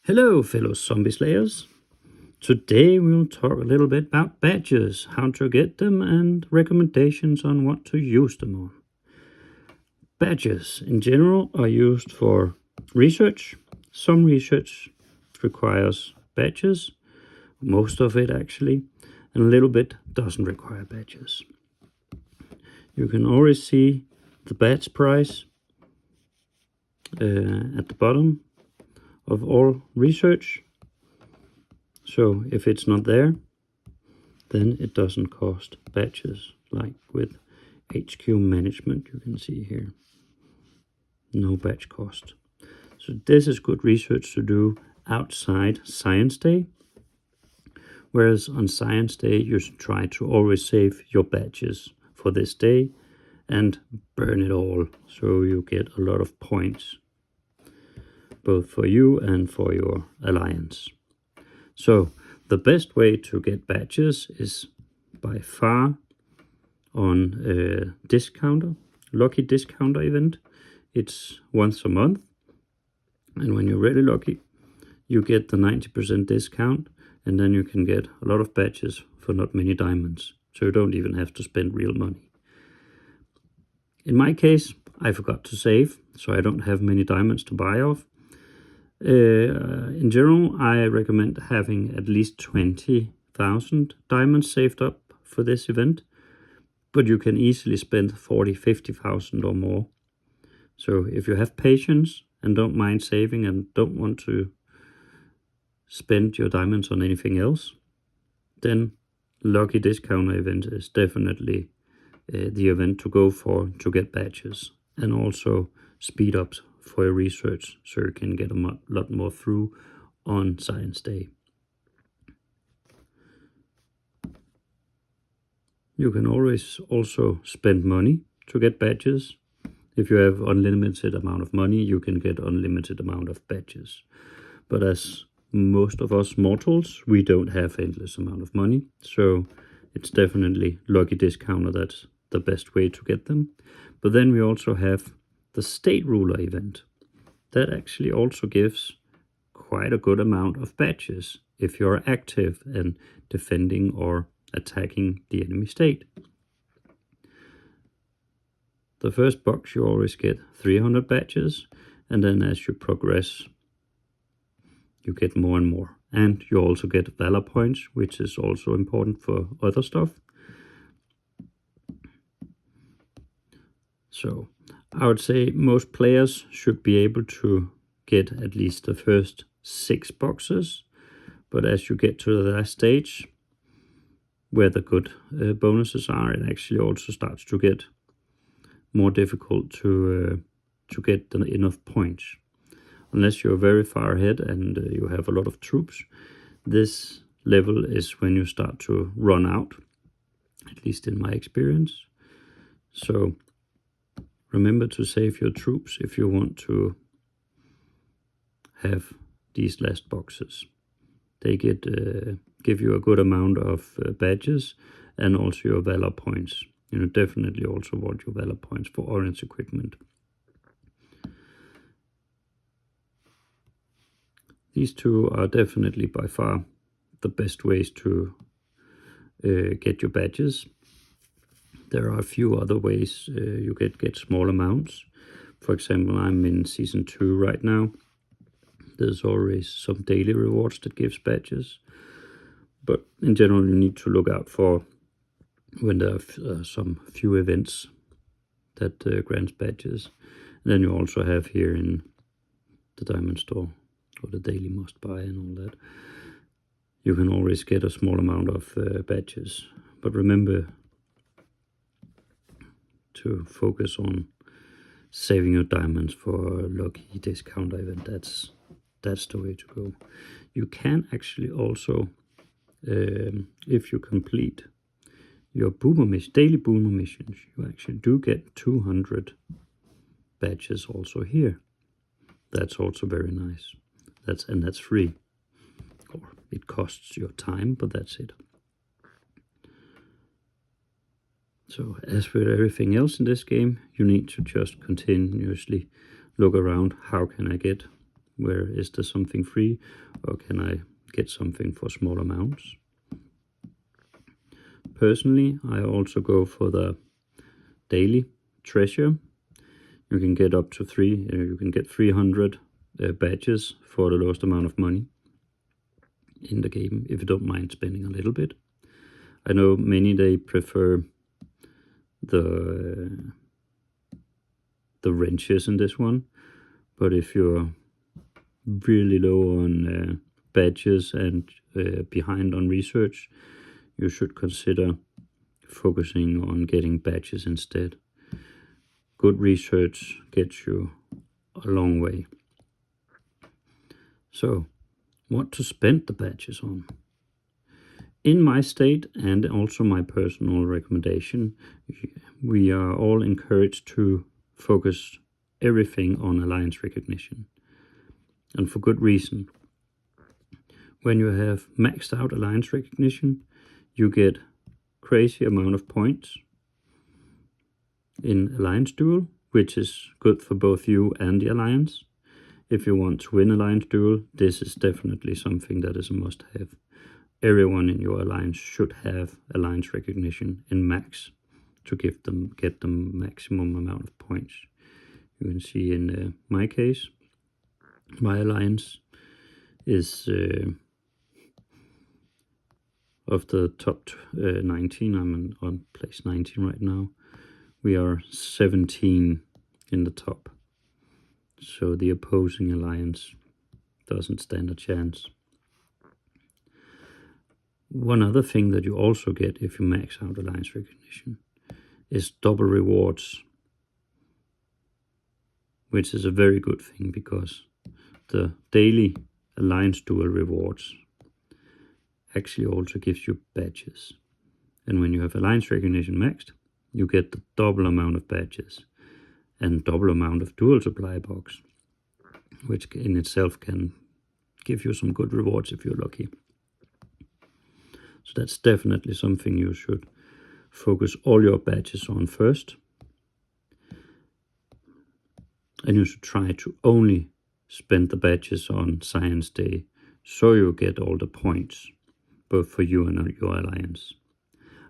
Hello, fellow zombie slayers. Today we'll talk a little bit about badges, how to get them, and recommendations on what to use them on. Badges in general are used for research. Some research requires badges, most of it actually, and a little bit doesn't require badges. You can always see the badge price at the bottom of all research. So if it's not there, then it doesn't cost badges, like with HQ management, you can see here. No badge cost. So this is good research to do outside Science Day. Whereas on Science Day, you should try to always save your badges for this day and burn it all, so you get a lot of points, both for you and for your alliance. So the best way to get badges is by far on a discounter, lucky discounter event. It's once a month, and when you're really lucky, you get the 90% discount, and then you can get a lot of badges for not many diamonds, so you don't even have to spend real money. In my case, I forgot to save, so I don't have many diamonds to buy off. In general, I recommend having at least 20,000 diamonds saved up for this event, but you can easily spend 40, 50,000 or more. So if you have patience and don't mind saving and don't want to spend your diamonds on anything else, then Lucky Discounter event is definitely the event to go for to get badges, and also speed up for your research so you can get a lot more through on Science Day. You can always also spend money to get badges. If you have unlimited amount of money, you can get unlimited amount of badges. But as most of us mortals, we don't have endless amount of money, so it's definitely Lucky Discounter that's the best way to get them. But then we also have the State Ruler event. That actually also gives quite a good amount of badges if you're active and defending or attacking the enemy state. The first box you always get 300 badges, and then as you progress, you get more and more. And you also get Valor points, which is also important for other stuff. So I would say most players should be able to get at least the first 6 boxes. But as you get to the last stage, where the good bonuses are, it actually also starts to get more difficult to get enough points. Unless you're very far ahead and you have a lot of troops, this level is when you start to run out, at least in my experience. So remember to save your troops if you want to have these last boxes. They give you a good amount of badges and also your Valor points. You definitely also want your Valor points for orange equipment. These two are definitely by far the best ways to get your badges. There are a few other ways you get small amounts. For example, I'm in Season 2 right now. There's always some daily rewards that gives badges. But in general, you need to look out for when there are some few events that grants badges. And then you also have here in the Diamond Store, or the daily must buy and all that, you can always get a small amount of badges. But remember to focus on saving your diamonds for a Lucky Discounter event. That's the way to go. You can actually also, if you complete your daily boomer missions, you actually do get 200 badges also here. That's also very nice. That's free. Or it costs your time, but that's it. So as with everything else in this game, you need to just continuously look around. How can I get where is there something free, or can I get something for small amounts? Personally, I also go for the daily treasure. You can get up to you can get 300 badges for the lowest amount of money in the game, if you don't mind spending a little bit. I know many, they prefer the wrenches in this one, but if you're really low on badges and behind on research, you should consider focusing on getting badges instead. Good research gets you a long way. So, what to spend the badges on? In my state, and also my personal recommendation, we are all encouraged to focus everything on alliance recognition. And for good reason. When you have maxed out alliance recognition, you get crazy amount of points in Alliance Duel, which is good for both you and the Alliance. If you want to win Alliance Duel, this is definitely something that is a must-have. Everyone in your Alliance should have Alliance recognition in max to get them maximum amount of points. You can see in my case, my Alliance is of the top 19, I'm on place 19 right now. We are 17 in the top. So the opposing alliance doesn't stand a chance. One other thing that you also get if you max out alliance recognition is double rewards, which is a very good thing because the daily Alliance Duel rewards actually also gives you badges. And when you have alliance recognition maxed, you get the double amount of badges and double amount of dual supply box, which in itself can give you some good rewards if you're lucky. So that's definitely something you should focus all your badges on first. And you should try to only spend the badges on Science Day, so you get all the points, both for you and your alliance.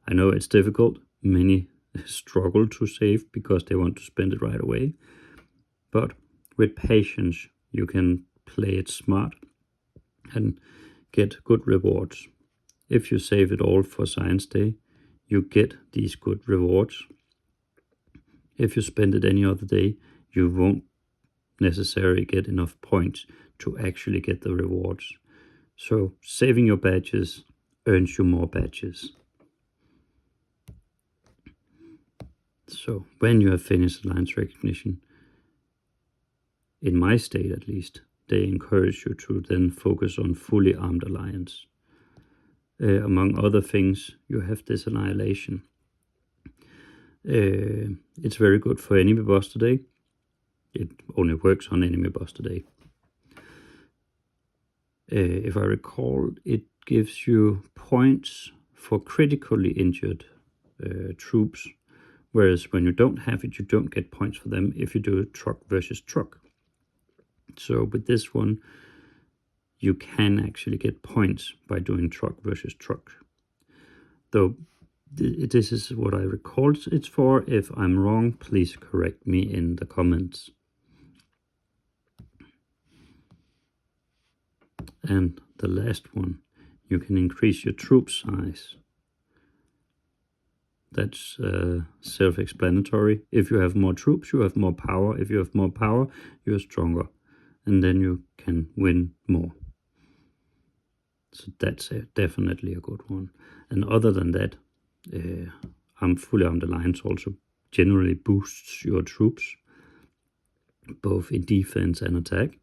I know it's difficult. Many struggle to save because they want to spend it right away. But with patience, you can play it smart and get good rewards. If you save it all for Science Day, you get these good rewards. If you spend it any other day, you won't necessarily get enough points to actually get the rewards. So saving your badges earns you more badges. So when you have finished alliance recognition, in my state at least, they encourage you to then focus on fully armed alliance. Among other things, you have this annihilation. It's very good for enemy boss today. It only works on enemy boss today. If I recall, it gives you points for critically injured troops, whereas when you don't have it, you don't get points for them if you do truck versus truck. So with this one, you can actually get points by doing truck versus truck. Though this is what I recall it's for. If I'm wrong, please correct me in the comments. And the last one, you can increase your troop size. That's self-explanatory. If you have more troops, you have more power. If you have more power, you're stronger. And then you can win more. So that's definitely a good one. And other than that, fully armed alliance also generally boosts your troops, both in defense and attack.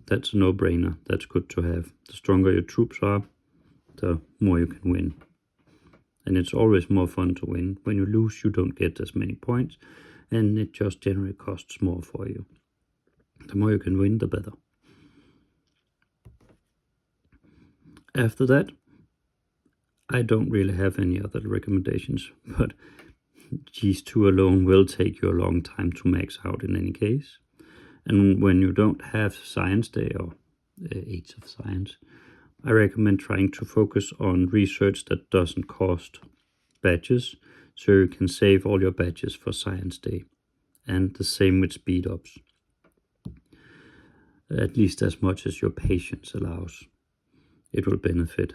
That's a no-brainer. That's good to have. The stronger your troops are, the more you can win. And it's always more fun to win. When you lose, you don't get as many points, and it just generally costs more for you. The more you can win, the better. After that, I don't really have any other recommendations, but these two alone will take you a long time to max out in any case. And when you don't have Science Day or Age of Science, I recommend trying to focus on research that doesn't cost badges, so you can save all your badges for Science Day. And the same with speed ups, at least as much as your patience allows. It will benefit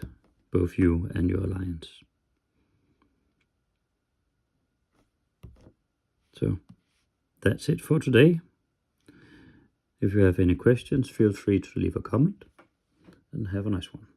both you and your alliance. So that's it for today. If you have any questions, feel free to leave a comment, and have a nice one.